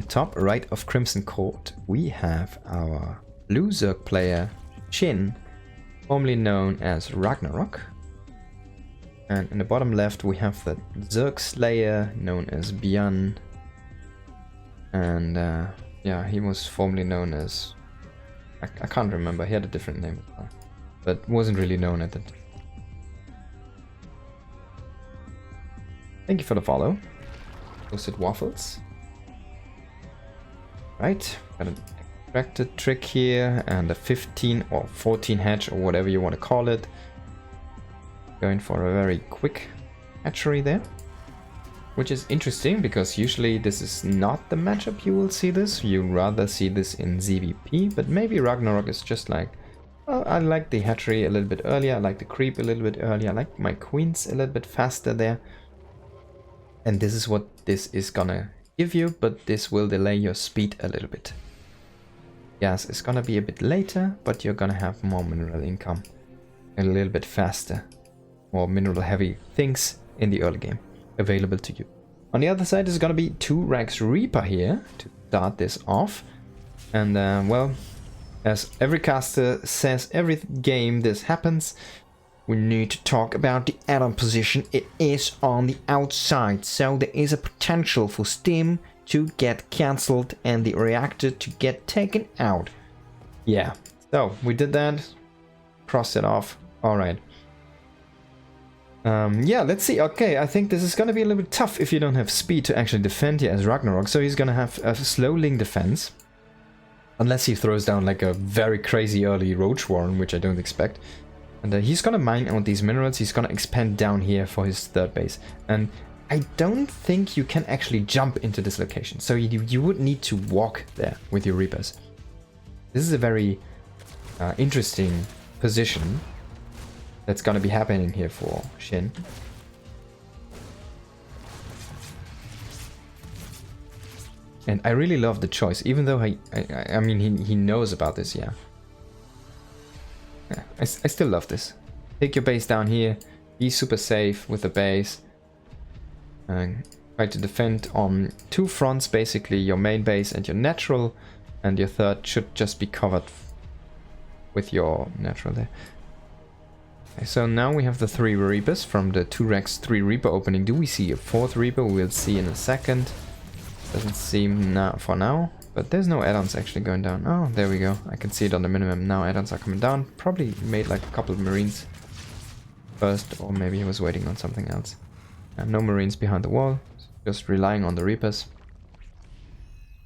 top right of Crimson Court, we have our blue Zerg player, SHIN, formerly known as Ragnarok. And in the bottom left, we have the Zerg Slayer, known as Byun. And yeah, he was formerly known as... I can't remember, he had a different name as well, but wasn't really known at the time. Thank you for the follow. Toasted waffles. Right, got an extracted trick here and a 15 or 14 hatch or whatever you want to call it. Going for a very quick hatchery there. Which is interesting because usually this is not the matchup you will see this. You rather see this in ZVP, but maybe Ragnarok is just like, oh, I like the hatchery a little bit earlier, I like the creep a little bit earlier, I like my queens a little bit faster there. And this is what this is gonna give you, but this will delay your speed a little bit. Gas is gonna be a bit later, but you're gonna have more mineral income a little bit faster. More mineral heavy things in the early game available to you. On the other side is gonna be 2 Rags Reaper here to start this off. And well, as every caster says, every game this happens, we need to talk about the add-on position. It is on the outside, so there is a potential for Stim to get cancelled and the reactor to get taken out. Yeah, so we did that, crossed it off, alright. Yeah, let's see. Okay, I think this is gonna be a little bit tough if you don't have speed to actually defend here as Ragnarok, so he's gonna have a slow Ling defense. Unless he throws down like a very crazy early Roach Warren, which I don't expect. And he's gonna mine out these minerals, he's gonna expand down here for his third base. And I don't think you can actually jump into this location, so you would need to walk there with your Reapers. This is a very interesting position that's gonna be happening here for SHIN. And I really love the choice, even though I mean he knows about this, yeah. Yeah, I still love this. Take your base down here, be super safe with the base. Try to defend on 2 fronts, basically your main base and your natural, and your third should just be covered with your natural there. Okay, so now we have the 3 Reapers from the 2 Rex 3 Reaper opening. Do we see a 4th Reaper? We'll see in a second. Doesn't seem now for now. But there's no add-ons actually going down. Oh, there we go. I can see it on the minimum. Now add-ons are coming down. Probably made like a couple of Marines first, or maybe he was waiting on something else. No Marines behind the wall, just relying on the Reapers.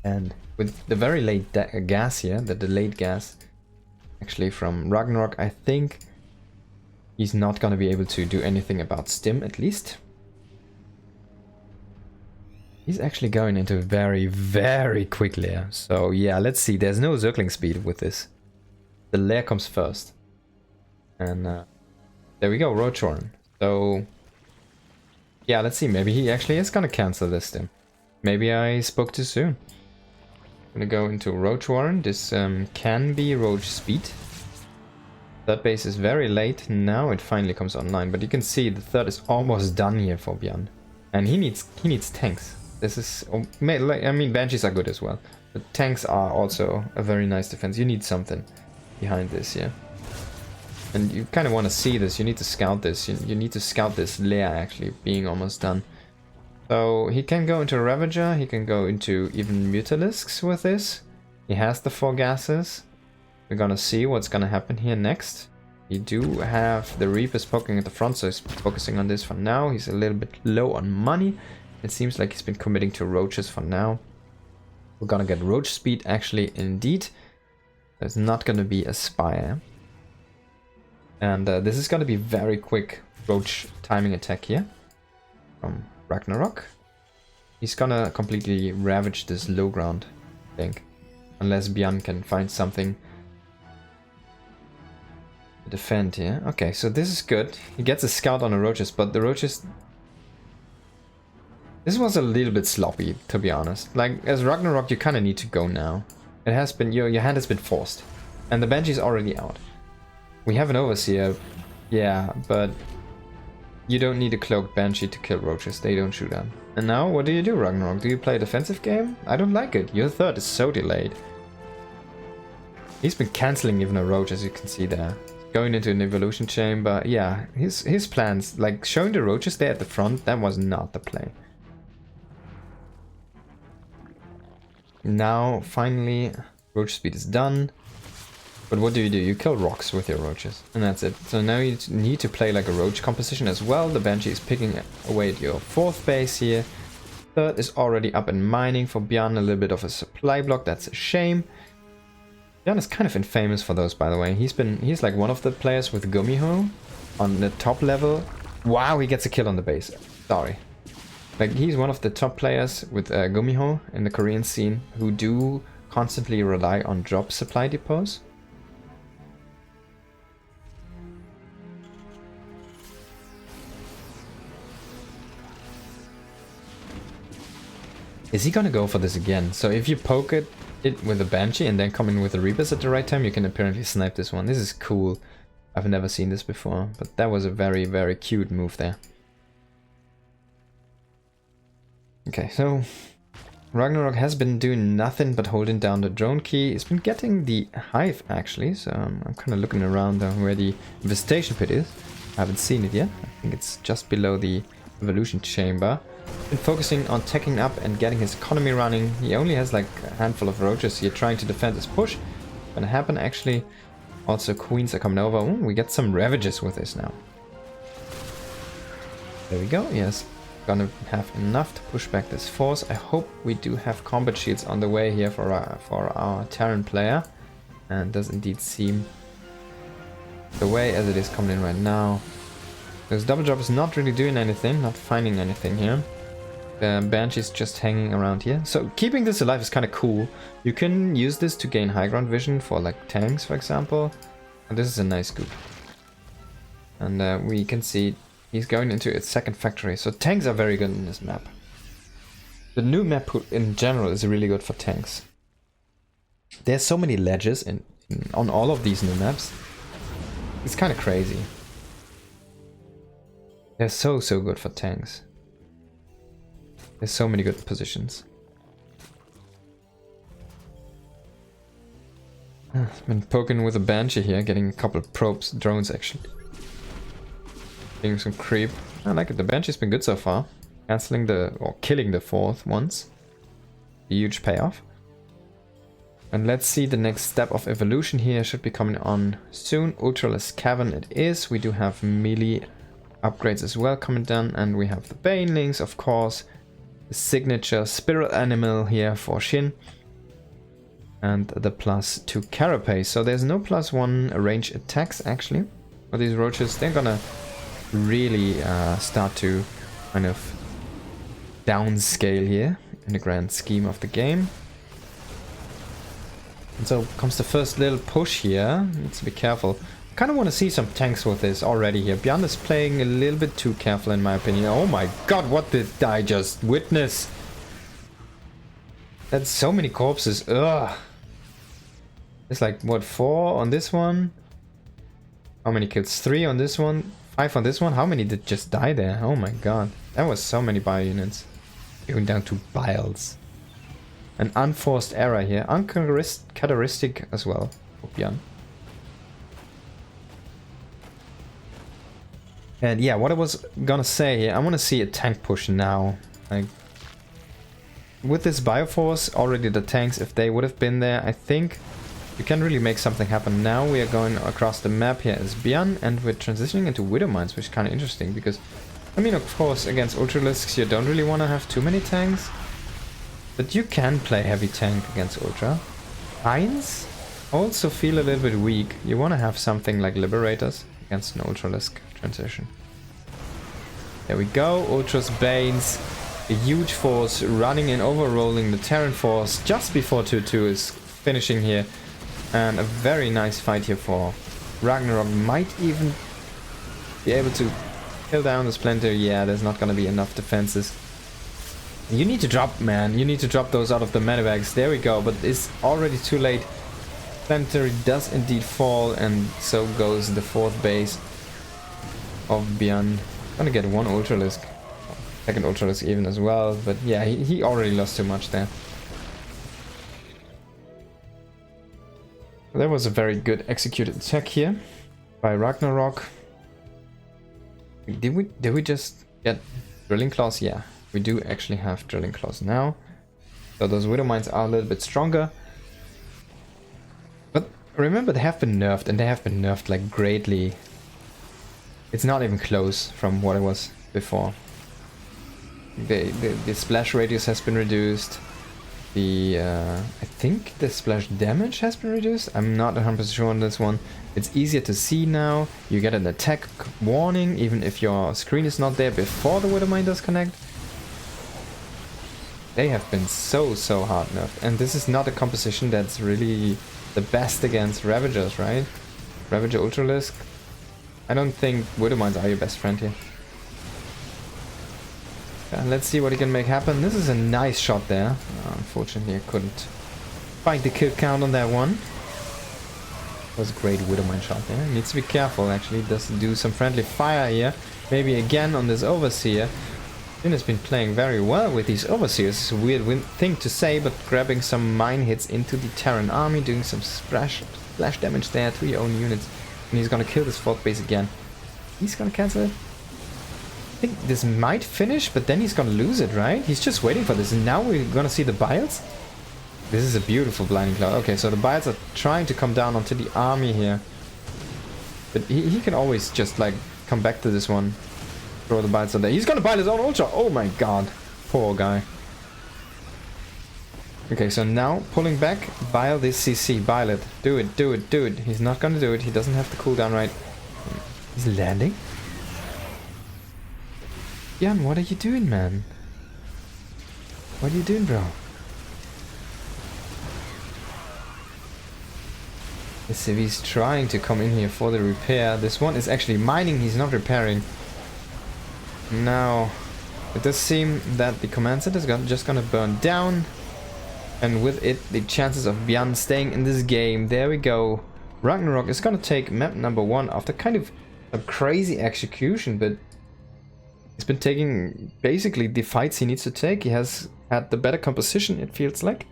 And with the very late gas here, the delayed gas, actually from Ragnarok, I think he's not going to be able to do anything about Stim, at least. He's actually going into very, very quick lair. So yeah, let's see. There's no circling speed with this. The lair comes first. And there we go, Roach Warren. So yeah, let's see. Maybe he actually is going to cancel this Stim. Maybe I spoke too soon. I'm going to go into Roach Warren. This can be Roach speed. Third base is very late. Now it finally comes online. But you can see the third is almost done here for Byun. And he needs tanks. This is, I mean, Banshees are good as well, but tanks are also a very nice defense. You need something behind this, yeah. And you kind of want to see this. You need to scout this. You need to scout this lair actually being almost done. So he can go into Ravager. He can go into even Mutalisks with this. He has the 4 gases. We're gonna see what's gonna happen here next. You do have the Reapers poking at the front, so he's focusing on this for now. He's a little bit low on money. It seems like he's been committing to Roaches for now. We're gonna get Roach speed, actually, indeed. There's not gonna be a Spire. And this is gonna be very quick Roach timing attack here from Ragnarok. He's gonna completely ravage this low ground, I think. Unless Byun can find something to defend here. Okay, so this is good. He gets a scout on the Roaches, but the Roaches... This was a little bit sloppy, to be honest. Like, as Ragnarok, you kind of need to go now. It has been, your hand has been forced. And the Banshee's already out. We have an Overseer, yeah, but you don't need a Cloaked Banshee to kill Roaches. They don't shoot at. And now, what do you do, Ragnarok? Do you play a defensive game? I don't like it. Your third is so delayed. He's been cancelling even a roach, as you can see there. Going into an evolution chamber. Yeah, his plans, like showing the roaches there at the front, that was not the play. Now, finally, roach speed is done. But what do? You kill rocks with your roaches, and that's it. So now you need to play like a roach composition as well. The Banshee is picking away at your fourth base here. Third is already up and mining for Byun, a little bit of a supply block. That's a shame. Byun is kind of infamous for those, by the way. He's like one of the players with Gumiho on the top level. Wow, he gets a kill on the base. Sorry. Like, he's one of the top players with Gumiho in the Korean scene who do constantly rely on drop supply depots. Is he gonna go for this again? So if you poke it with a Banshee and then come in with a Rebus at the right time, you can apparently snipe this one. This is cool. I've never seen this before, but that was a very, very cute move there. Okay, so Ragnarok has been doing nothing but holding down the drone key. He's been getting the hive, actually, so I'm kind of looking around where the infestation pit is. I haven't seen it yet. I think it's just below the evolution chamber. Been focusing on teching up and getting his economy running. He only has like a handful of roaches here trying to defend his push. Gonna happen, actually. Also, queens are coming over. Ooh, we get some ravages with this now. There we go. Yes, gonna have enough to push back this force. I hope we do have combat shields on the way here for our Terran player, and does indeed seem the way as it is coming in right now. This double drop is not really doing anything, not finding anything here. The Banshee's just hanging around here. So keeping this alive is kind of cool. You can use this to gain high ground vision for like tanks, for example. And this is a nice scoop. And we can see he's going into its second factory. So tanks are very good in this map. The new map in general is really good for tanks. There's so many ledges on all of these new maps. It's kind of crazy. They're so good for tanks. There's so many good positions. I've been poking with a Banshee here, getting a couple of drones actually. Getting some creep. I like it. The Banshee's been good so far. Cancelling or killing the fourth once. A huge payoff. And let's see the next step of evolution here. Should be coming on soon. Ultraless Cavern it is. We do have melee upgrades as well coming down, and we have the Banelings, of course, the signature Spiral Animal here for SHIN, and the +2 Carapace. So there's no +1 range attacks actually for these roaches. They're gonna really start to kind of downscale here in the grand scheme of the game. And so comes the first little push here. Need to be careful. Kind of want to see some tanks with this already here. Byun is playing a little bit too careful in my opinion. Oh my god, what did I just witness? That's so many corpses. Ugh. It's like, what, 4 on this one? How many kills? 3 on this one? 5 on this one? How many did just die there? Oh my god. That was so many bio units. Even down to biles. An unforced error here. Uncharacteristic as well for Byun. And yeah, what I was gonna say here, I want to see a tank push now. Like, with this Bioforce, already the tanks, if they would have been there, I think we can really make something happen. Now we are going across the map here as Byun, and we're transitioning into Widow Mines, which is kind of interesting, because, I mean, of course, against Ultralisks, you don't really want to have too many tanks, but you can play heavy tank against Ultra. Mines also feel a little bit weak. You want to have something like Liberators against an Ultralisk transition. There we go, Ultra's Banes, a huge force running and overrolling the Terran force just before 2-2 is finishing here, and a very nice fight here for Ragnarok. Might even be able to kill down the Splinter. Yeah, there's not gonna be enough defenses. You need to drop, man, you need to drop those out of the medivacs. There we go, but it's already too late. Splinter does indeed fall, and so goes the fourth base of Byun. Gonna get one Ultralisk. Second Ultralisk even as well, but yeah, he already lost too much there. That was a very good executed attack here by Ragnarok. Did we just get Drilling Claws? Yeah, we do actually have Drilling Claws now. So those Widow Mines are a little bit stronger. But remember, they have been nerfed, and they have been nerfed like greatly. It's not even close from what it was before. The splash radius has been reduced. I think the splash damage has been reduced. I'm not 100% sure on this one. It's easier to see now. You get an attack warning even if your screen is not there before the Widow Mine does connect. They have been so hard nerfed. And this is not a composition that's really the best against Ravagers, right? Ravager Ultralisk. I don't think Widow Mines are your best friend here. Let's see what he can make happen. This is a nice shot there. Unfortunately, I couldn't find the kill count on that one. That was a great Widow Mine shot there. Needs to be careful, actually. Does do some friendly fire here. Maybe again on this Overseer. SHIN has been playing very well with these Overseers. It's a weird thing to say, but grabbing some mine hits into the Terran army, doing some splash damage there to your own units. And he's gonna kill this fourth base again. He's gonna cancel it. I think this might finish, but then he's gonna lose it, right? He's just waiting for this, and now we're gonna see the Biles? This is a beautiful Blinding Cloud. Okay, so the Biles are trying to come down onto the army here. But he can always just, like, come back to this one. Throw the Biles on there. He's gonna bile his own Ultra! Oh my god. Poor guy. Okay, so now, pulling back, bile this CC. Bile it. Do it, do it, do it. He's not gonna do it. He doesn't have the cooldown right. He's landing? Byun, what are you doing, man? What are you doing, bro? Let's see if he's trying to come in here for the repair. This one is actually mining, he's not repairing. Now, it does seem that the command center is just gonna burn down. And with it, the chances of Byun staying in this game. There we go. Ragnarok is gonna take map number 1 after kind of a crazy execution, but he's been taking basically the fights he needs to take. He has had the better composition, it feels like,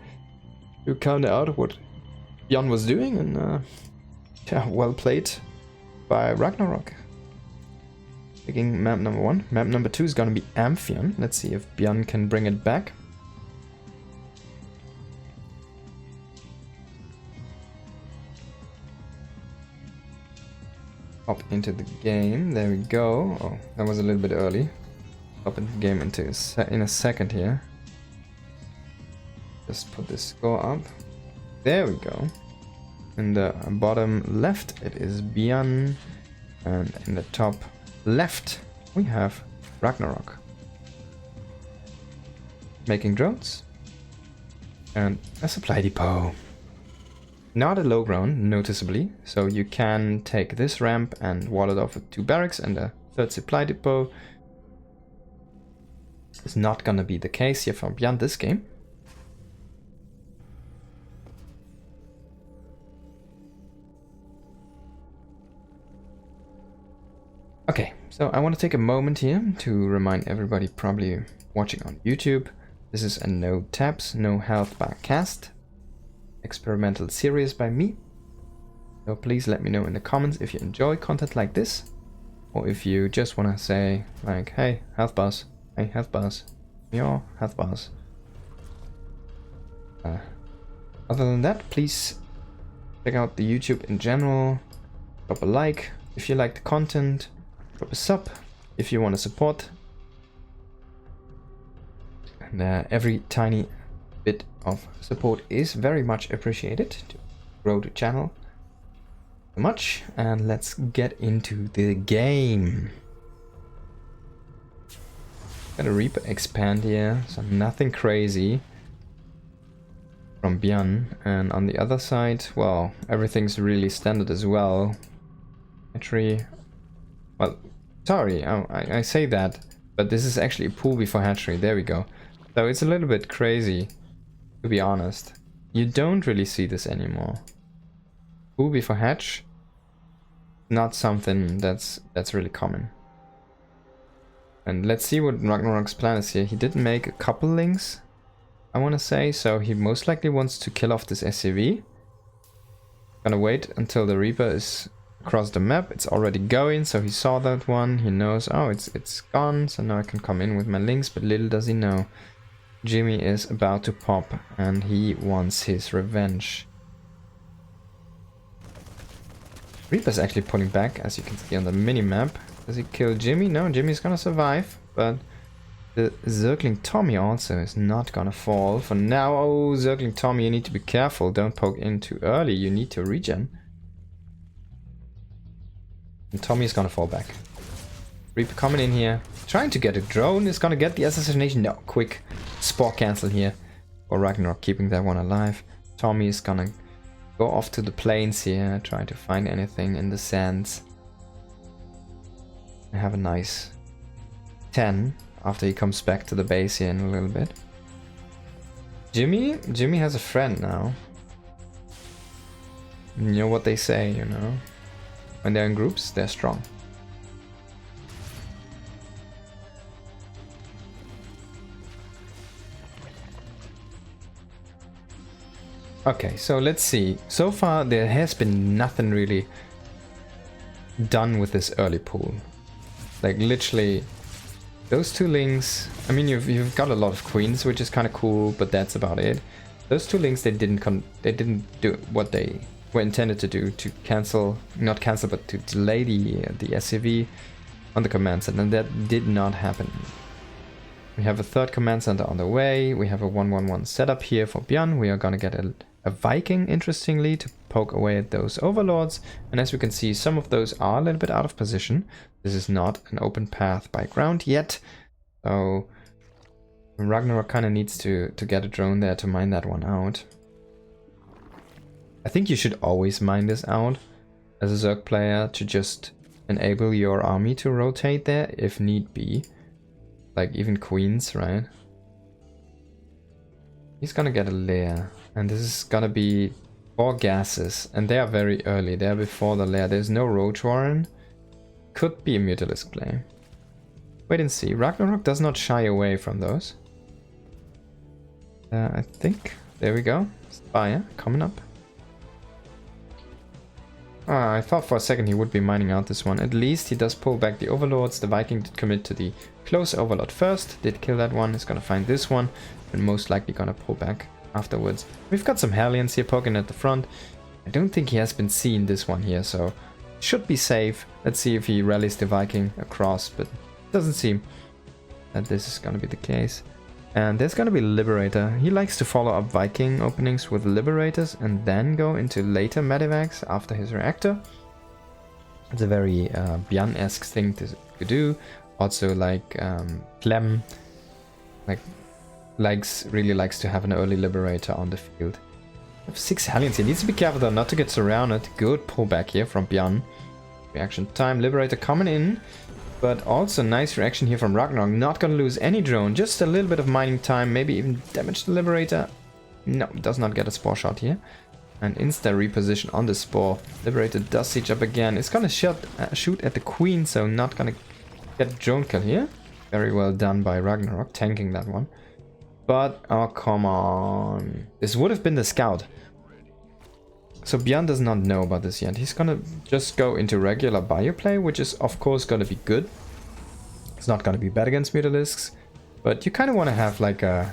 to counter out what Byun was doing, and yeah, well played by Ragnarok. Taking map number 1. Map number 2 is gonna be Amphion. Let's see if Byun can bring it back. Hop into the game. There we go. Oh, that was a little bit early. Hop into the game in a second here. Just put this score up. There we go. In the bottom left, it is Byun, and in the top left, we have Ragnarok. Making drones and a supply depot. Not a low ground, noticeably, so you can take this ramp and wall it off with 2 barracks and a 3rd supply depot. It's not gonna be the case here for Byun this game. Okay, so I want to take a moment here to remind everybody probably watching on YouTube. This is a no taps, no health bar cast. Experimental series by me. So please let me know in the comments if you enjoy content like this, or if you just want to say like, hey, health bars, hey, health bars, your health bars. Other than that, please check out the YouTube in general. Drop a like if you like the content. Drop a sub if you want to support. And every tiny bit of support is very much appreciated to grow the channel so much. And let's get into the game. Got a Reaper expand here, so nothing crazy from Byun. And on the other side, well, everything's really standard as well. Hatchery, well, sorry, I say that, but this is actually a pool before hatchery. There we go. So it's a little bit crazy, to be honest. You don't really see this anymore. Pool before hatch, not something that's really common. And let's see what Ragnarok's plan is here. He did make a couple links, I want to say, so he most likely wants to kill off this SCV. Gonna wait until the Reaper is across the map. It's already going, so he saw that one. He knows, oh, it's gone, so now I can come in with my links, but little does he know, Jimmy is about to pop, and he wants his revenge. Reaper's actually pulling back, as you can see on the mini-map. Does he kill Jimmy? No, Jimmy's gonna survive, but the Zergling Tommy also is not gonna fall for now. Oh, Zergling Tommy, you need to be careful. Don't poke in too early. You need to regen. And Tommy's gonna fall back. Reaper coming in here. Trying to get a drone. Is gonna get the assassination. No, quick. Spore cancel here. Or Ragnarok keeping that one alive. Tommy is gonna go off to the plains here. Trying to find anything in the sands. I have a nice 10 after he comes back to the base here in a little bit. Jimmy has a friend now. You know what they say, you know. When they're in groups, they're strong. Okay, so let's see. So far there has been nothing really done with this early pool. Like literally those two links. I mean, you've got a lot of queens, which is kind of cool, but that's about it. Those two links, they didn't do what they were intended to do, to cancel, not cancel, but to delay the SCV on the command center, and that did not happen. We have a third command center on the way. We have a 1-1-1 setup here for Byun. We are gonna get a Viking, interestingly, to poke away at those overlords. And as we can see, some of those are a little bit out of position. This is not an open path by ground yet. So Ragnarok kind of needs to get a drone there to mine that one out. I think you should always mine this out as a Zerg player to just enable your army to rotate there if need be. Like even queens, right? He's gonna get a lair. And this is gonna be 4 gases. And they are very early. They are before the lair. There's no Roach Warren. Could be a Mutalisk play. Wait and see. Ragnarok does not shy away from those. I think. There we go. Spire coming up. I thought for a second he would be mining out this one. At least he does pull back the overlords. The Viking did commit to the close overlord first. Did kill that one. Is gonna find this one. And most likely gonna pull back afterwards. We've got some Hellions here poking at the front. I don't think he has been seen, this one here, so should be safe. Let's see if he rallies the Viking across, but it doesn't seem that this is gonna be the case. And there's gonna be Liberator. He likes to follow up Viking openings with Liberators and then go into later Medivacs after his reactor. It's a very Byun-esque thing to do. Also like Clem, like really likes to have an early Liberator on the field. We have 6 Hellions here. Needs to be careful though not to get surrounded. Good pullback here from Byun. Reaction time. Liberator coming in. But also nice reaction here from Ragnarok. Not gonna lose any drone. Just a little bit of mining time. Maybe even damage the Liberator. No, does not get a Spore shot here. And insta reposition on the Spore. Liberator does siege up again. It's gonna shoot at the Queen, so not gonna get a drone kill here. Very well done by Ragnarok, tanking that one. But, oh come on. This would have been the scout. So Byun does not know about this yet. He's gonna just go into regular bioplay, which is of course gonna be good. It's not gonna be bad against Mutalisks, but you kind of want to have like a...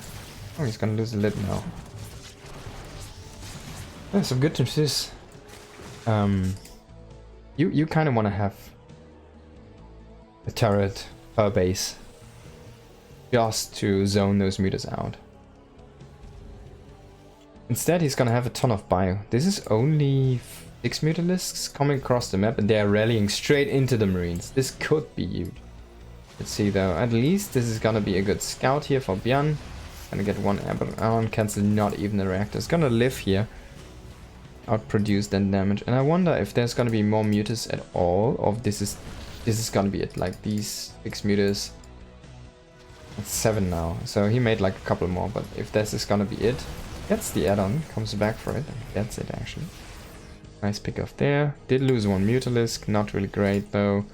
Oh, he's gonna lose the lid now. Yeah, some good tips. You kind of want to have a turret per base just to zone those mutas out. Instead, he's gonna have a ton of bio. This is only 6 Mutalisks coming across the map and they're rallying straight into the Marines. This could be huge. Let's see though. At least this is gonna be a good scout here for Byun. Gonna get one on cancel, not even the reactor. It's gonna live here. Outproduce then damage. And I wonder if there's gonna be more mutas at all, or if this is gonna be it. Like these 6 mutas. It's 7 now. So he made like a couple more, but if this is gonna be it. Gets the add-on, comes back for it, and gets it actually. Nice pick off there. Did lose one Mutalisk, not really great though.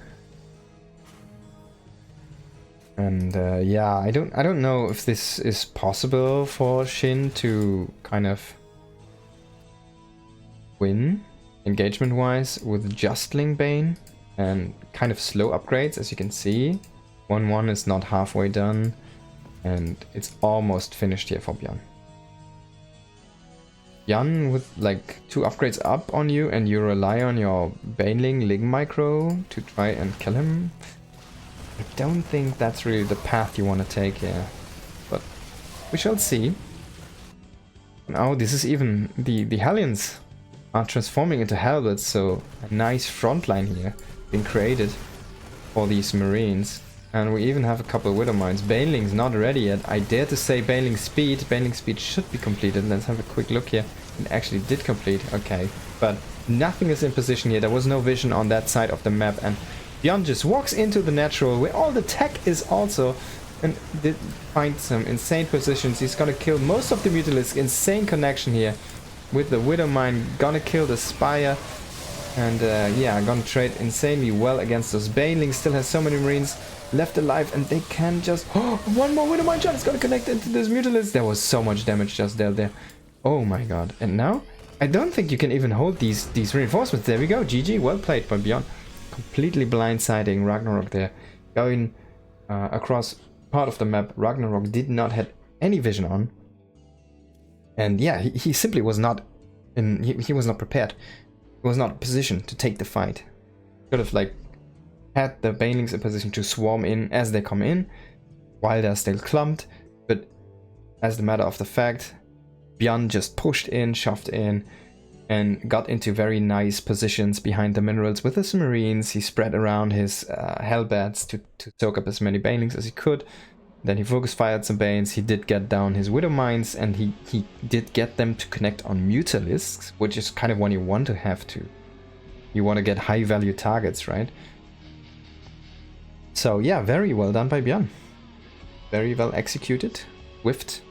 And yeah, I don't know if this is possible for SHIN to kind of win engagement-wise with just Ling Bane and kind of slow upgrades, as you can see. 1-1 is not halfway done, and it's almost finished here for Byun. Byun with like 2 upgrades up on you, and you rely on your Baneling Ling Micro to try and kill him. I don't think that's really the path you want to take here, but we shall see. Now this is even the Hellions are transforming into Halberds, so a nice front line here being created for these Marines. And we even have a couple of Widow Mines. Baneling's not ready yet. I dare to say Baneling speed should be completed. Let's have a quick look here. It actually did complete, okay. But nothing is in position here. There was no vision on that side of the map, and Byun just walks into the natural where all the tech is also, and did find some insane positions. He's gonna kill most of the Mutalisks. Insane connection here with the Widow Mine. Gonna kill the Spire. And yeah, gonna trade insanely well against those. Baneling still has so many Marines left alive, and they can just... Oh, one more Widow Mine shot is gonna connect into this Mutalisk. There was so much damage just there. Oh my god. And now, I don't think you can even hold these reinforcements. There we go. GG. Well played by Byun. Completely blindsiding Ragnarok there. Going across part of the map Ragnarok did not have any vision on. And yeah, he simply was not in... He was not prepared. He was not positioned to take the fight. Could have like had the Banelings in position to swarm in as they come in, while they're still clumped. But as the matter of the fact, Byun just pushed in, shoved in, and got into very nice positions behind the minerals with his Marines. He spread around his Hellbats to soak up as many Banelings as he could. Then he focus fired some Banes. He did get down his Widow Mines, and he did get them to connect on Mutalisks, which is kind of what you want to have to. You want to get high value targets, right? So yeah, very well done by Byun. Very well executed, swift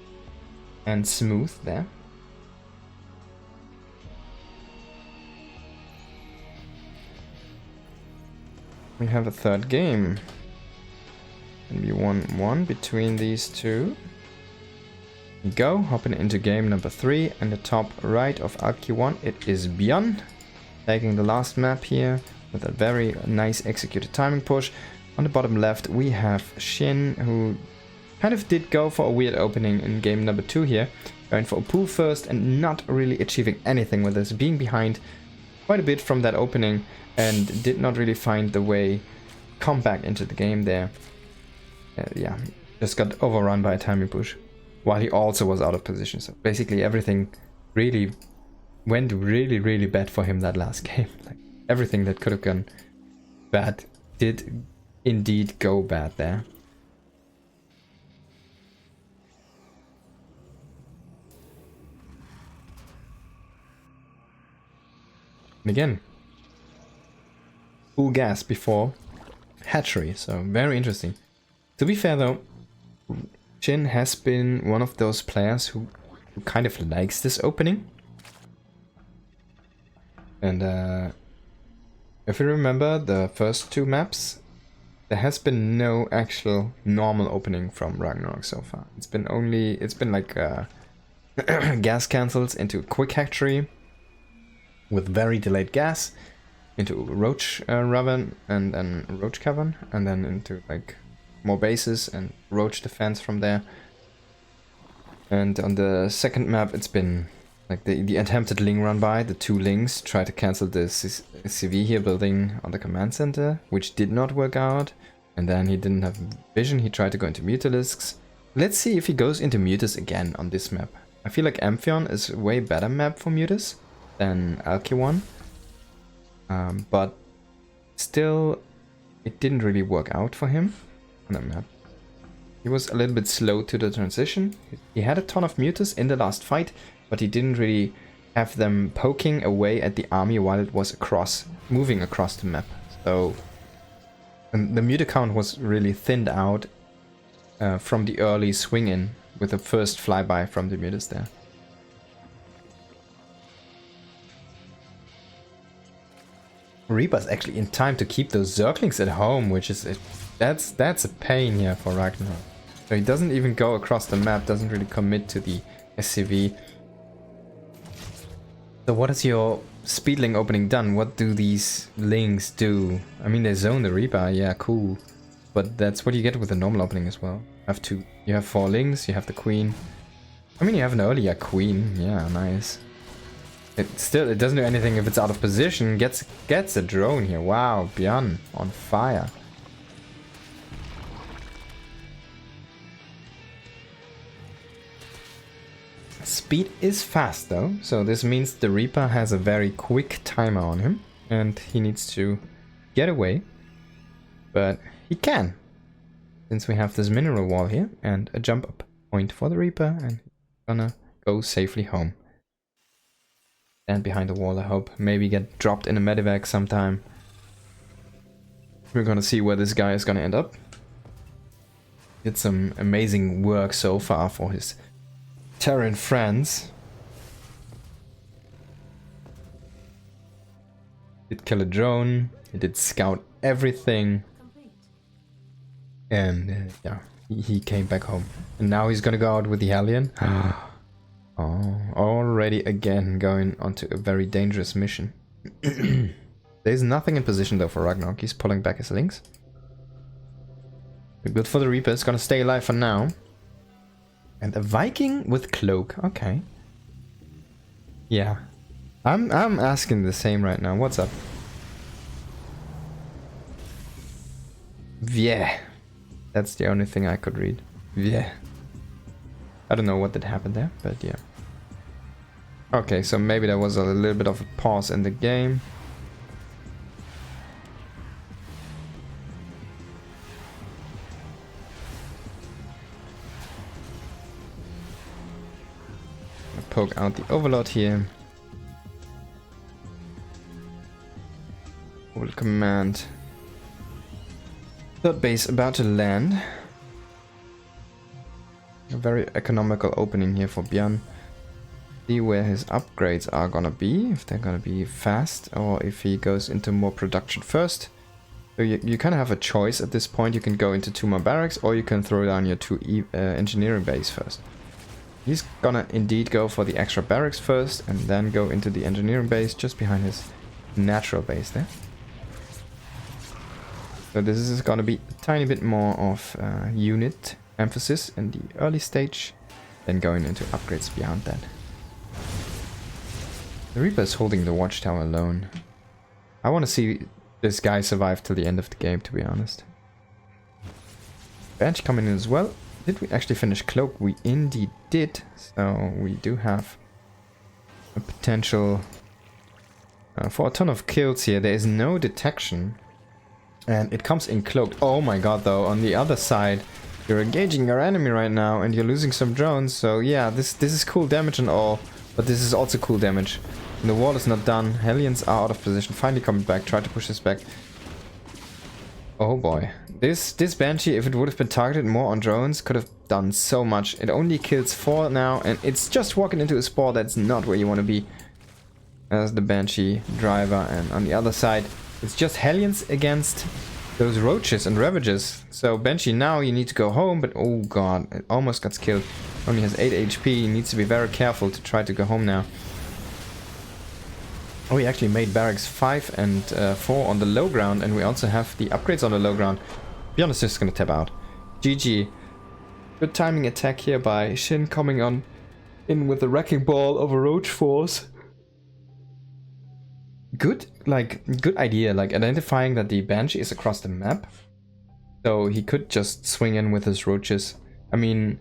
and smooth there. We have a third game. And we won 1 between these two. Go, hopping into game number 3, and the top right of RQ1, it is Byun, taking the last map here with a very nice executed timing push. On the bottom left we have SHIN, who kind of did go for a weird opening in game number 2 here, going for a pool first and not really achieving anything with this, being behind quite a bit from that opening, and did not really find the way come back into the game there. Yeah, just got overrun by a timing push, while he also was out of position. So basically everything really went really bad for him that last game. Like everything that could have gone bad did indeed go bad there. And again, full gas before hatchery, so very interesting. To be fair though, SHIN has been one of those players who kind of likes this opening. And if you remember the first 2 maps, there has been no actual normal opening from Ragnarok so far. It's been like gas cancels into quick hatchery with very delayed gas, into Roach Ravn and then Roach Cavern, and then into like more bases and Roach defense from there. And on the second map it's been like the attempted Ling run by, the 2 Lings try to cancel the CV here building on the command center, which did not work out. And then he didn't have vision, he tried to go into Mutalisks. Let's see if he goes into Mutas again on this map. I feel like Amphion is a way better map for Mutas than Alki1. But still, it didn't really work out for him on that map. He was a little bit slow to the transition. He had a ton of Mutas in the last fight, but he didn't really have them poking away at the army while it was moving across the map. So the Muta count was really thinned out from the early swing in with the first flyby from the Mutas there. Reaper's actually in time to keep those Zerglings at home, which is That's a pain here for Ragnar. So he doesn't even go across the map, doesn't really commit to the SCV. So what has your speedling opening done? What do these lings do? I mean, they zone the Reaper, yeah, cool. But that's what you get with the normal opening as well. You have 4 lings, you have the queen. I mean, you have an earlier queen, yeah, nice. It doesn't do anything if it's out of position. Gets a drone here. Wow, Byun on fire. Speed is fast though, so this means the Reaper has a very quick timer on him and he needs to get away, but he can, since we have this mineral wall here and a jump up point for the Reaper, and he's gonna go safely home. And behind the wall, I hope, maybe get dropped in a medevac sometime. We're gonna see where this guy is gonna end up. Did some amazing work so far for his Terran friends. Did kill a drone, he did scout everything, and yeah, he came back home. And now he's gonna go out with the Hellion. Oh, already again going onto a very dangerous mission. There's nothing in position though for Ragnarok, he's pulling back his links. Good for the Reaper, it's gonna stay alive for now. And a Viking with cloak, okay. Yeah, I'm asking the same right now. What's up? Yeah, that's the only thing I could read. Yeah, I don't know what did happen there, but yeah. Okay, so maybe there was a little bit of a pause in the game. Poke out the Overlord here. Will command. Third base about to land. A very economical opening here for Byun. See where his upgrades are gonna be, if they're gonna be fast or if he goes into more production first. So you kind of have a choice at this point. You can go into 2 more barracks or you can throw down your 2 engineering base first. He's gonna indeed go for the extra barracks first and then go into the engineering base just behind his natural base there. So this is gonna be a tiny bit more of unit emphasis in the early stage, then going into upgrades beyond that. The Reaper is holding the watchtower alone. I want to see this guy survive till the end of the game, to be honest. Bench coming in as well. Did we actually finish Cloak? We indeed did. So we do have a potential for a ton of kills here. There is no detection. And it comes in Cloaked. Oh my god, though. On the other side, you're engaging your enemy right now and you're losing some drones. So yeah, this is cool damage and all. But this is also cool damage. And the wall is not done. Hellions are out of position. Finally coming back. Try to push this back. Oh boy. This Banshee, if it would have been targeted more on drones, could have done so much. It only kills 4 now, and it's just walking into a spore that's not where you want to be. As the Banshee driver, and on the other side, it's just Hellions against those Roaches and Ravages. So Banshee, now you need to go home, but oh god, it almost got killed. Only has 8 HP, he needs to be very careful to try to go home now. Oh, we actually made barracks 5 and 4 on the low ground, and we also have the upgrades on the low ground. Byun is just gonna tap out. GG. Good timing attack here by SHIN coming on in with the wrecking ball of a roach force. Good idea, like identifying that the Banshee is across the map. So he could just swing in with his roaches. I mean,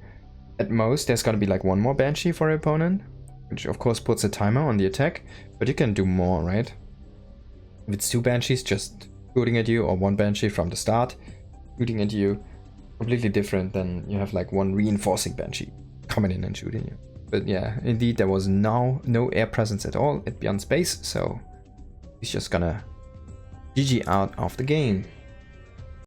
at most there's gonna be like 1 more Banshee for your opponent, which of course puts a timer on the attack, but you can do more, right? If it's 2 Banshees just shooting at you, or 1 Banshee from the start shooting at you, completely different than you have like 1 reinforcing Banshee coming in and shooting you. But yeah, indeed there was no air presence at all at Byun's base, so he's just gonna GG out of the game.